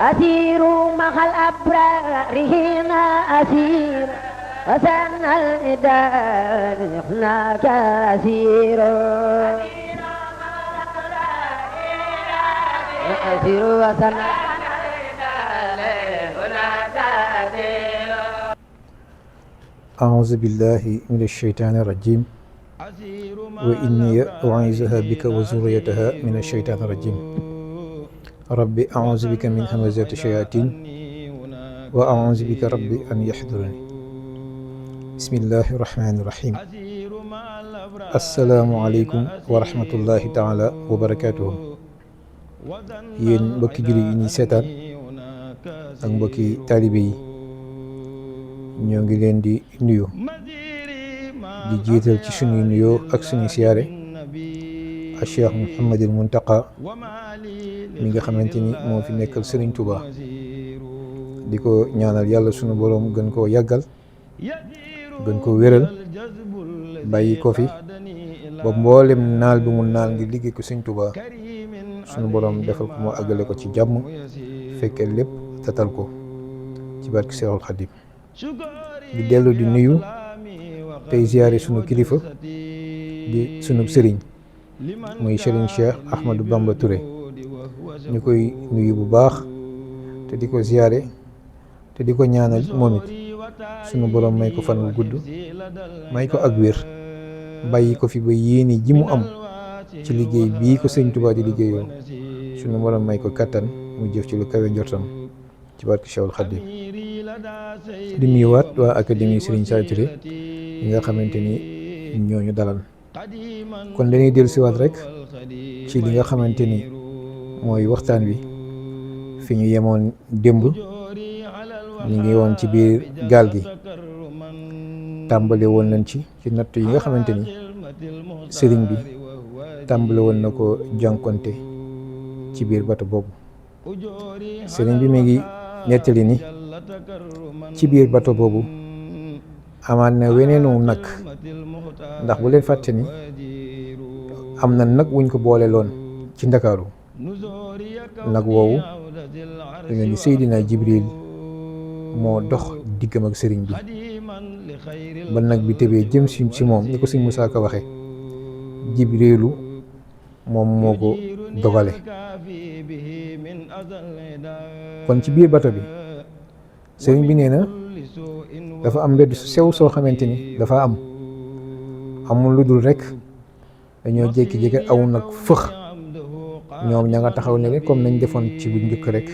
أسير مع الأبرار هنا أسير وسن الإدان هناك أسير أسير وسن أعوذ بالله من الشيطان الرجيم وإني أعيذها بك وذريتها من الشيطان الرجيم ربي أعوذ بك من همزات الشياطين وأعوذ بك ربي أن يحضرني بسم الله الرحمن الرحيم السلام عليكم ورحمة الله تعالى وبركاته yéen mbokki julli yi ñuy seetaan ak mbokki taalibe yi ñoo ngi leen di nuyu di jiital ci suñuy nuyoo ak suñuy siyaare a Cheikh Mouhamadul Muntaqa mi nga xamante ni moo fi nekkal Serigne Touba di ko ñaanal yàlla suñu boroom gën koo yàggal gën koo wéral bàyyi ko fi ba mboolem naal bi mu naal ngir liggéey ko Serigne Touba suñu boroom defal ko moo àggale ko ci jàmm fekkee lépp tatal ko ci barke Seexul Xadim di dellu di nuyu tey ziyaare sunu kilifa di sunu sëriñ muy Serigne Cheikh Ahmadou Bamba Touré ñu koy nuyu bu baax te di ko ziyaare te di ko ñaanal moom it sunu boroom may ko fan wu gudd may ko ak wér bàyyi ko fi ba yéene ji mu am ci liggéey bii ko Sëñ Tuubaa di liggéeyoo sunu boroom may ko kattan mu jëf ci lu kawe njortam ci barke Cheikhul Khadim di nuyuwaat waa académie Serigne Saliou Touré yi nga xamante ni ñooñu dalal kon dañuy dellusiwaat rek ci li nga xamante ni mooy waxtaan wi fi ñu yemoon démb ñu ngi woon ci biir gaal gi tàmbale woon nañ ci natt yi nga xamante ni sëriñ bi tàmbale woon na ko jànkonte ci biir bato boobu sëriñ bi mi ngi nettali ni ci biir bato boobu amaat na weneenu nag ndax bu leen fàtte ni am na nag wuñ ko boole loon ci ndakaaru nag woowu dañu ni Seydina Jibril moo dox diggam ak sëriñ bi ba nag bi tëbee jëm si moom ni ko sëñ Musaa Ka waxe Jibrilu moom moo ko dogale kon ci biir bato bi sëriñ bi nee na dafa am mbedd su sew soo xamante ni dafa amul lu dul rek dañoo jékki-jékki aw nag fëx ñoom ña nga taxaw ne comme nañ defoon ci bu njëkk rek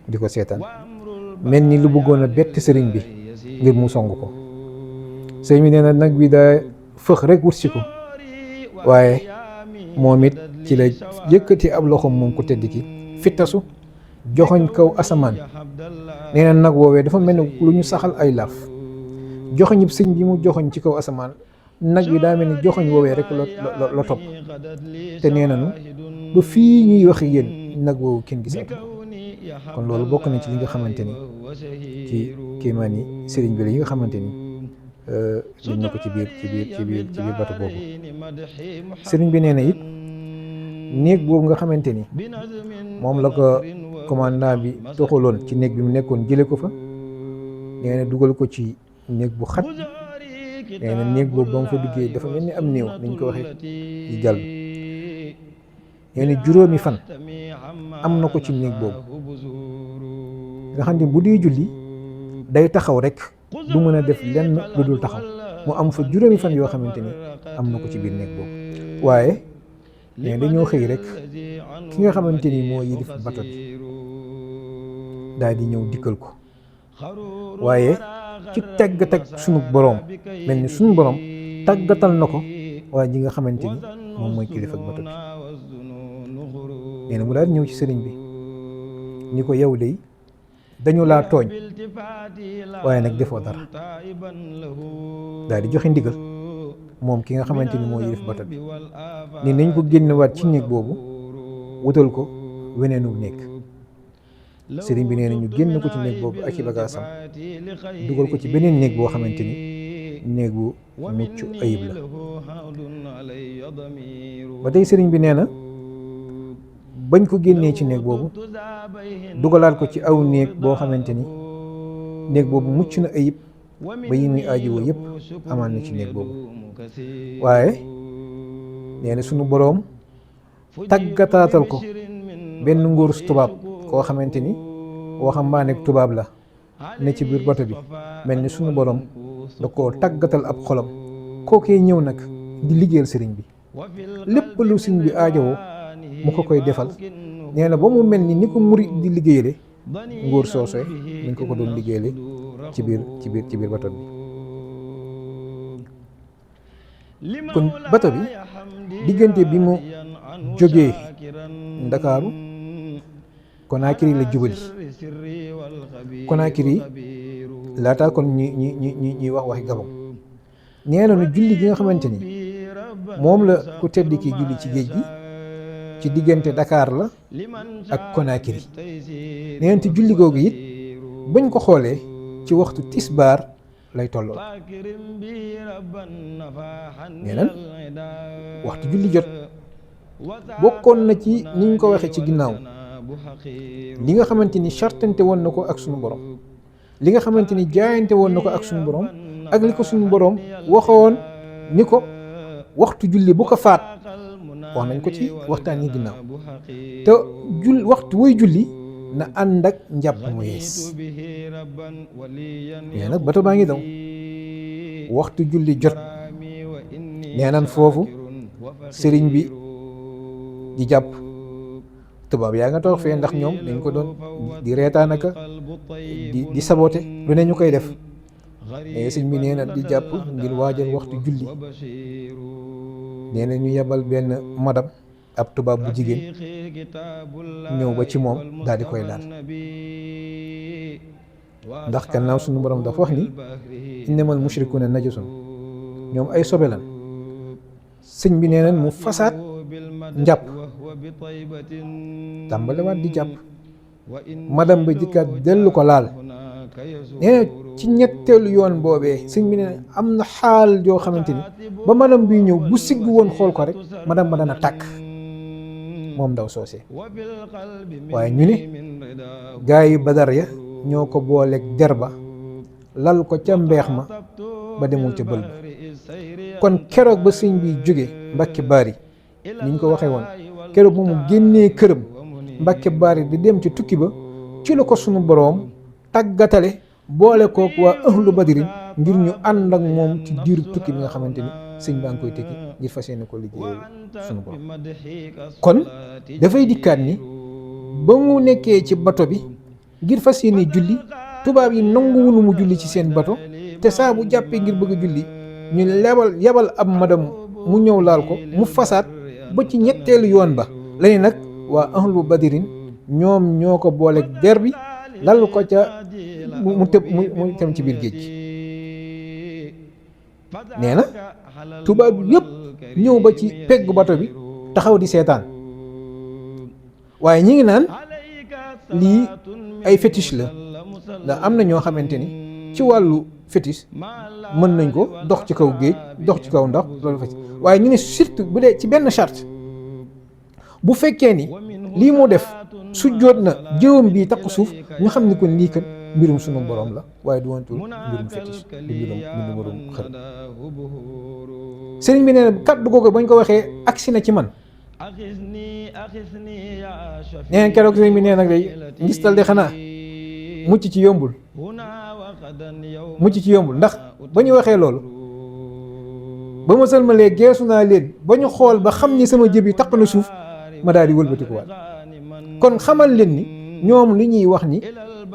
di ko seetaan mel ni lu bëggoon a bett sëriñ bi ngir mu song ko sëriñ bi nee na nag bi daa fëx rek wut si ko waaye moom it ci la yëkkati ab loxoom moom ko tedd ki fittasu joxoñ kaw asamaan nee na nag woowee dafa mel ne lu ñu saxal ay laaf joxoñ sëñ bi mu joxoñ ci kaw asamaan nag bi daa mel ni joxoñ woowee rek la topp te nee nañu ba fii ñuy wax yéen nag woowu kenn gisatu kon loolu bokk na ci li nga xamante ni ci kéemaan yi sëriñ bi la yi nga xamante ni dañ na ko ci biir bato boobu sëriñ bi nee na it néeg boobu nga xamante ni moom la ko commandant bi toxaloon ci néeg bi mu nekkoon jële ko fa nee na dugal ko ci néeg bu xat nee na néeg boobu ba mu fa duggee dafa mel ni am néew nañ ko waxee ci jàll nee na juróomi fan am na ko ci néeg boobu nga xam ne bu dee julli day taxaw rek du mën a def lenn lu dul taxaw mu am fa juróomi fan yoo xamante ni am na ko ci biir néeg boobu waaye mais dañoo xëy rek ki nga xamante ni moo yilif bato bi daal di ñëw dikkal ko waaye ci tàggat sunu boroom mel ni sunu boroom tàggatal na ko waaye ji nga xamante ni moom mooy kilifa ak bato bi nee na mu daal di ñëw ci sëriñ bi ni ko yow de dañu laa tooñ waaye nag defoo dara daal di joxe ndigal moom ki nga xamante ni moo yilif bato bi ni nañ ko génnewaat ci néeg boobu wutal ko weneenu néeg sëriñ bi nee na ñu génn ko ci néeg boobu ak i bagaasam dugal ko ci beneen néeg boo xamante ni néeg bu mucc ayib la ba tey sëriñ bi nee na bañ ko génnee ci néeg boobu dugalaat ko ci aw néeg boo xamante ni néeg boobu mucc na ayib ba yi muy aajowoo yëpp amaan na ci néeg boobu. waaye nee na sunu boroom tàggataatal ko benn nguurus tubaab koo xamante ni waxambaane tubaab la ne ci biir bato bi mel ni sunu boroom da koo tàggatal ab xolam kookee ñëw nag di liggéeyal sëriñ bi lépp lu sëriñ bi aajowoo mu ko koy defal. nee na ba mu mel ni ko murit di liggéeyale nguur soosee ñu ko doon liggéeyale ci biir bato bi. kon bato bi diggante bi mu jógee Ndakaaru Conakry la jubali. Conakry laataa kon ñuy wax Gabon. nee na nu julli gi nga xamante ni moom la ku tedd ki julli ci géej gi ci diggante Dakar la ak Conakry. nee na te julli googu it bañ ko xoolee ci waxtu tisbaar lay tolloo. nee na waxtu julli jot bokkoon na ci ni ñu ko waxee ci ginnaaw li nga xamante ni sartante woon na ko ak sunu borom, li nga xamante ni jaayante woon na ko ak sunu borom, ak li ko sunu borom waxoon ni ko waxtu julli bu ko faat. wax nañ ko ci waxtaan yi ginnaaw te waxtu woy julli na ànd ak njàpp mu yees. nee nag bato baa ngi daw waxtu julli jot. nee nan foofu sëriñ bi di jàpp tubaab yaa nga toog fee ndax ñoom dañ ko doon di reetaanaka di sabote lu ne ñu koy def. sëriñ bi nee na di jàpp ngir waajal waxtu julli. nee na ñu yebal benn madam ab tubaab bu jigéen ñëw ba ci moom daal di koy laal ndax gannaaw suñu borom dafa wax ni innamal mushrikuuna najasun ñoom ay sobe lan. sëñ bi nee na mu fasaat njàpp tàmbalewaat di jàpp madam ba jikkaat dellu ko laal. nee na ci ñetteelu yoon boobee sëñ bi nee na am na xaal yoo xamante ni ba madam bi ñëw bu sigg woon xool ko rek madam ba dana tàkk moom ndaw soosee. waaye ñu ne gaa yi Badar ya ñoo ko booleeg der ba lal ko ca mbeex ma ba demul ca bël ba. kon keroog ba sëñ bi jóge Mbàkke Baari ni ñu ko waxee woon keroog ba mu génnee këram Mbàkke Baari di dem ci tukki ba ci la ko sunu boroom tàggatale boole kook waa ahlu badrin ngir ñu ànd ak moom ci diiru tukki bi nga xamante ni sëñ baa ngi koy tekki ngir fas yéene ko liggéeyal sunu borom. kon dafay dikkaat ni ba mu nekkee ci bato bi ngir fas yéene julli tubaab yi nanguwunu mu julli ci seen bato te saa bu jàppee ngir bëgg a julli ñu yebal ab madam mu ñëw laal ko mu fasaat ba ci ñetteelu yoon ba lañu nag waa ahlu badrin ñoom ñoo ko booleeg der bi lal ko ca mu tëm ci biir géej gi. nee na tubaab yëpp ñëw ba ci peggu bato bi taxaw di seetaan waaye ñi ngi naan lii ay fétiche la ndax am na ñoo xamante ni ci wàllu fétiche mën nañ ko dox ci kaw géej dox ci kaw ndox loolu fa waaye ñu ne surtout bu dee ci benn charte bu fekkee ni lii mu def su jóot na jëwam bii takk suuf ñu xam ni kon lii kat mbirum sunu borom la waaye du wantul mbirum fétiche du mbirum xërëm. sëriñ bi nee na kàddu googu bañ ko waxee agsi na ci man. nee na keroog sëriñ bi nee nag day ngistal de xanaa mucc ci yombul ndax ba ñu waxee loolu ba ma sëlmalee geesu naa leen ba ñu xool ba xam ni sama jëb yi taq na suuf ma daal di wëlbatikuwaat. kon xamal leen ni ñoom li ñuy wax ni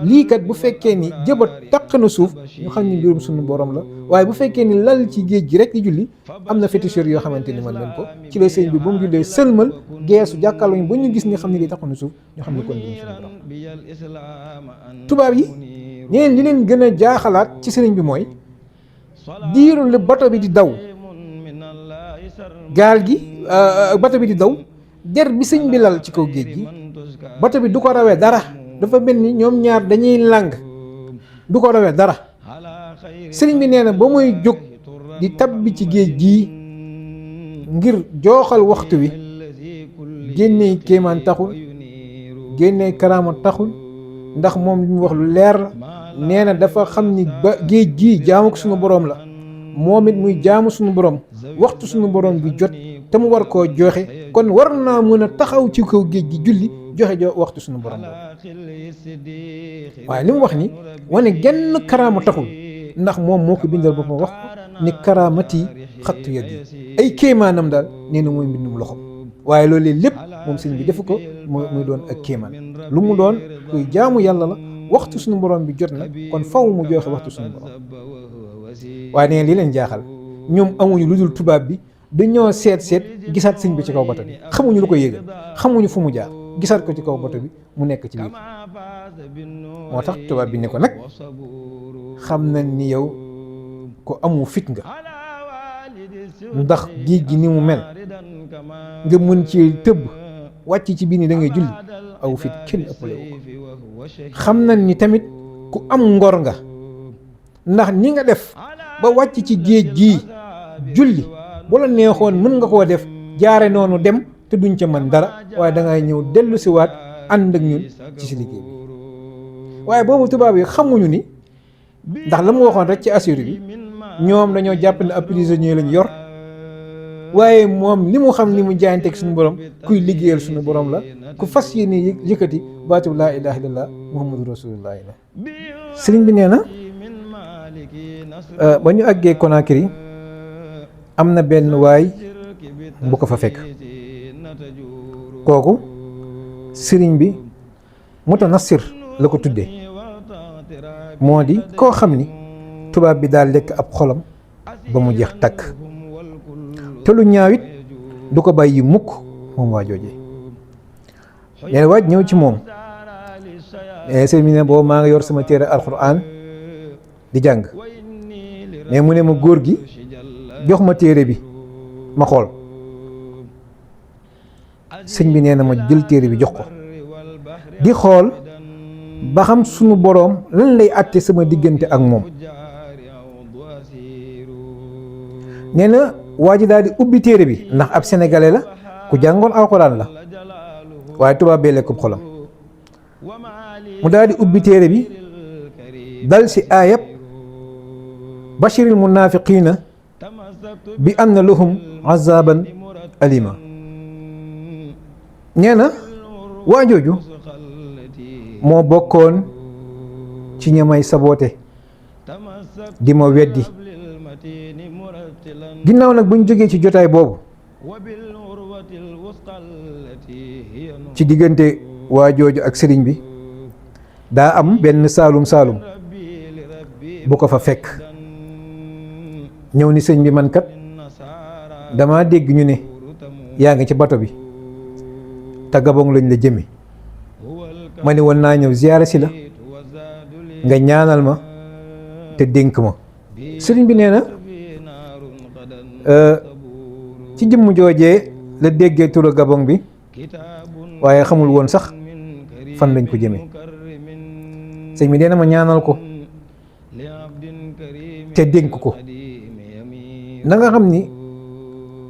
lii kat bu fekkee ni jëba taq na suuf ñu xam ni mbirum sunu borom la waaye bu fekkee ni lal ci géej gi rek di julli am na féticheur yoo xamante ni man leen ko ci la sëñ bi ba mu jullee sëlmal geesu jàkkaarloo ba ñu gis ni xam ne lii taq na suuf ñu xam ni kon mbirum sunu borom. tubaab yi ñeneen li leen gën a jaaxalaat ci sëriñ bi mooy diiru la bato bi di daw gaal gi bato bi di daw der bi sëñ bi lal ci kaw géej gi bato bi du ko rawee dara dafa mel ni ñoom ñaar dañuy làng du ko rawee dara. sëriñ bi nee na ba muy jóg di tabbi ci géej gii ngir jooxal waxtu wi génnee kéemaan taxul génnee karaama taxul ndax moom li mu wax lu leer la nee na dafa xam ni ba géej gii jaamu ko suñu borom la moom it muy jaamu suñu borom waxtu suñu borom bi jot te mu war koo joxe kon war naa mën a taxaw ci kaw géej gi julli joxe waxtu suñu borom waaye li mu wax ni wane genn karaama taxul ndax moom moo ko bindal boppam wax ko ni karaamati xattu yad yi ay kéemaanam daal nee na mooy mbindum loxo waaye loolu lépp moom sëñ bi defu ko muy doon ak kéemaan lu mu doon kuy jaamu yàlla la waxtu suñu borom bi jot na kon faw mu joxe waxtu suñu borom waaye nee li leen jaaxal ñoom amuñu lu dul tubaab bi dañoo seet gisaat sëñ bi ci kaw bato bi xamuñu lu ko yéegal xamuñu fu mu jaar gisaat ko ci kaw bato bi mu nekk ci biir moo tax tubaab bi ne ko nag xam nañ ni yow ko amu fit nga ndax géej gi ni mu mel nga mën ci tëbb wàcc ci biir ni da ngay julli aw fit kenn ëppale wu ko xam nañ ni tamit ku am ngor nga ndax ni nga def ba wàcc ci géej gii julli bu la neexoon mën nga koo def jaare noonu dem te duñ ca mën dara waaye da ngay ñëw dellu si waat ànd ak ñun ci si liggéey bi waaye boobu tubaab yi xamuñu ni ndax la mu waxoon rek ci assur bi ñoom dañoo jàpp ne ab prisonnier lañ yor waaye moom li mu xam ni mu jaayanteeg suñu borom kuy liggéeyal suñu borom la ku fas yéene yëkkati baatu laa ilaha illallah muhammadu rasulullah la sëriñ bi nee na ba ñu àggee Conakry am na benn waay bu ko fa fekk kooku sëriñ bi mutanassir la ko tuddee moo di koo xam ni tubaab bi daal lekk ab xolam ba mu jeex takk te lu ñaawit du ko bàyyi mukk moom waa joojee nee waaj ñëw ci moom sëriñ bi ne boobu maa nga yor sama téere alxuraan di jàng mais mu ne ma góor gi jox ma téere bi ma xool sëñ bi nee na ma jël téere bi jox ko di xool ba xam sunu boroom lan lay àtte sama diggante ak moom nee na waa ji daal di ubbi téere bi ndax ab sénégalais la ku jàngoon alxuraan la waaye tubaab bee lekkub xolam mu daal di ubbi téere bi dal si aayab bashiril munaafiqiina bi anna lahum azaban alima nee na waa jooju moo bokkoon ci ñamay saboote di ma weddi ginnaaw nag bu ñu jógee ci jotaay boobu ci diggante waa jooju ak sëriñ bi daa am benn saalum bu ko fa fekk ñëw ni sëñ bi man kat dama dégg ñu ne yaa ngi ci bato bi te Gabon lañ la jëme ma ne woon naa ñëw ziyaara si la nga ñaanal ma te dénk ma sëriñ bi nee na ci jëmm joojee la déggee turu Gabon bi waaye xamul woon sax fan lañ ko jëme sëñ bi nee na ma ñaanal ko te dénk ko na nga xam ni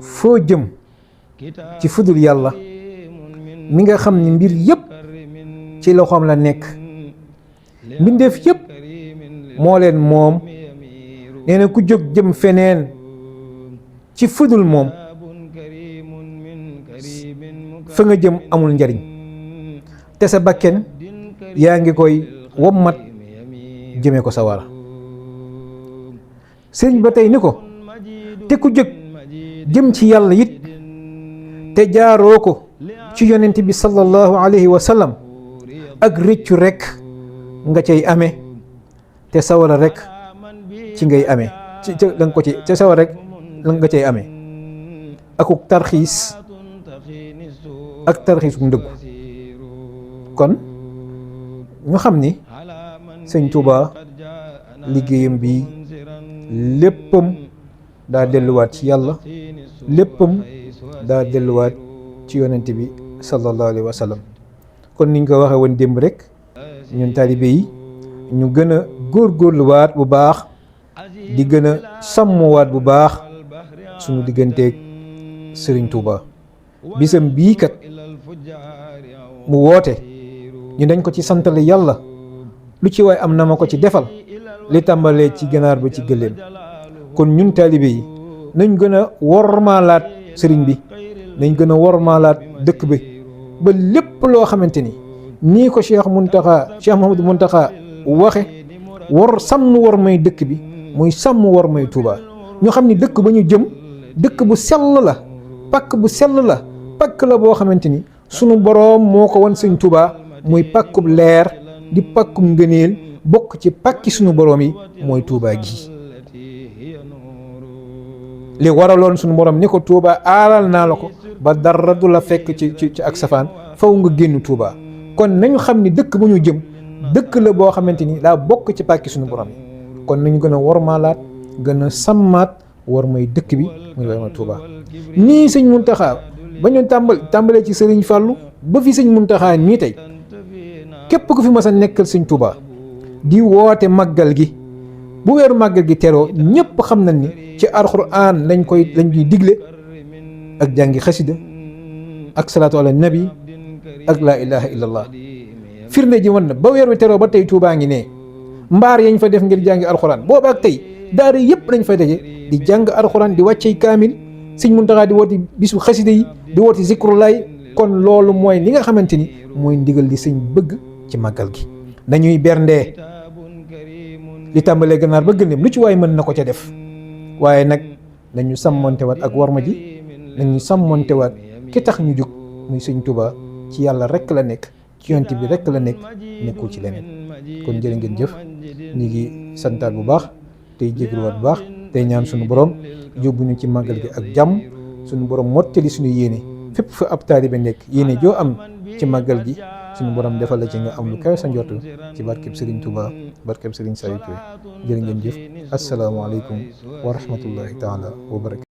foo jëm ci fudul yàlla mi nga xam ni mbir yépp ci loxoom la nekk mbindeef yépp moo leen moom nee na ku jóg jëm feneen ci fudul moom fa nga jëm amul njariñ te sa bakken yaa ngi koy wommat jëme ko sa wara sëñ ba tey ni ko te ku jóg jëm ci yàlla it te jaaroo ko ci yonent bi sallallahu alayhi wa sallam ak rëccu rekk nga cay amee te sawara rekk ci ngay amee ci da nga ko ci te sawara rekk nga cay amee akuk tarxiis ak tarxiis bu ndëggu kon ñu xam ni sëñ Tuuba liggéeyam bi léppam daa delluwaat ci yàlla léppam daa delluwaat ci yonent bi sallallahu alayhi wa sallam kon niñ ko waxee woon démb rek ñun taalibe yi ñu gën a góorgóorluwaat bu baax di gën a sàmmwaat bu baax suñu digganteeg Sëriñ Tuuba bisam bii kat mu woote ñu dañ ko ci santale yàlla lu ci waay am na ma ko ci defal li tàmbalee ci ganaar ba ci gëléem kon ñun taalibe yi nañ gën a wormaalaat sëriñ bi nañ gën a wormaalaat dëkk bi ba lépp loo xamante ni nii ko Cheikh Mouhamadou Mountakha waxe sàmm war may dëkk bi muy sàmm war may Touba ñu xam ni dëkk ba ñu jëm dëkk bu sell la pàkk bu sell la pàkk la boo xamante ni sunu boroom moo ko wan sëñ Touba muy pàkkub leer di pàkkub ngëneel bokk ci pàkki sunu boroom yi mooy Touba gi li waraloon sunu boroom ni ko Touba aaral naa la ko ba dara du la fekk ci ak safaan faw nga génn Touba kon nañu xam ni dëkk bu ñu jëm dëkk la boo xamante ni daa bokk ci pàkki sunu borom yi kon nañu gën a wormaalaat gën a sàmmaat war may dëkk bi muy war ma Touba nii sëñ Muntaxa ba ñu tàmbalee ci sëriñ Fàllu ba fi sëñ Muntaxa nii tey képp ku fi mas a nekkal sëñ Touba di woote màggal gi bu weeru màggal gi teroo ñëpp xam nañ ni ci alxuraan lañ ñuy digle ak jàngi xasida ak salaatu ala nabi ak laa ilaha illallah firnde ji wan na ba weer wi teroo ba tey Touba ngi ne mbaar yañ fa def ngir jàngi alxuraan booba ak tey daara yëpp lañ fay daje di jàng alxuraan di wàccey kaamil sëñ Muntaxa di woote bisu xasida yi di woote zikrulaay kon loolu mooy li nga xamante ni mooy ndigal li sëñ bëgg ci màggal gi nañuy berndee li tàmbalee ganaar ba gëléem lu ci waay mën na ko ca def waaye nag nañu sàmmontewaat ak warma ji nañu sàmmontewaat ki tax ñu jóg muy sëñ Touba ci yàlla rekk la nekk ci yonent bi rekk la nekk nekkul ci leneen kon jërë ngeen jëf ñu ngi santaat bu baax tey jégaluwaat bu baax tey ñaan suñu borom yóbbu ñu ci màggal gi ak jàmm suñu borom mottali suñu yéene fépp fa ab taalibe nekk yéene joo am ci màggal gi suñu borom defal la ci nga am lu kawe sa njortu ci barkeb Serigne Touba barkeb Serigne Saliou Touré jërë ngeen jëf asalaamaaleykum wa rahmatullahi taala wa barakatu.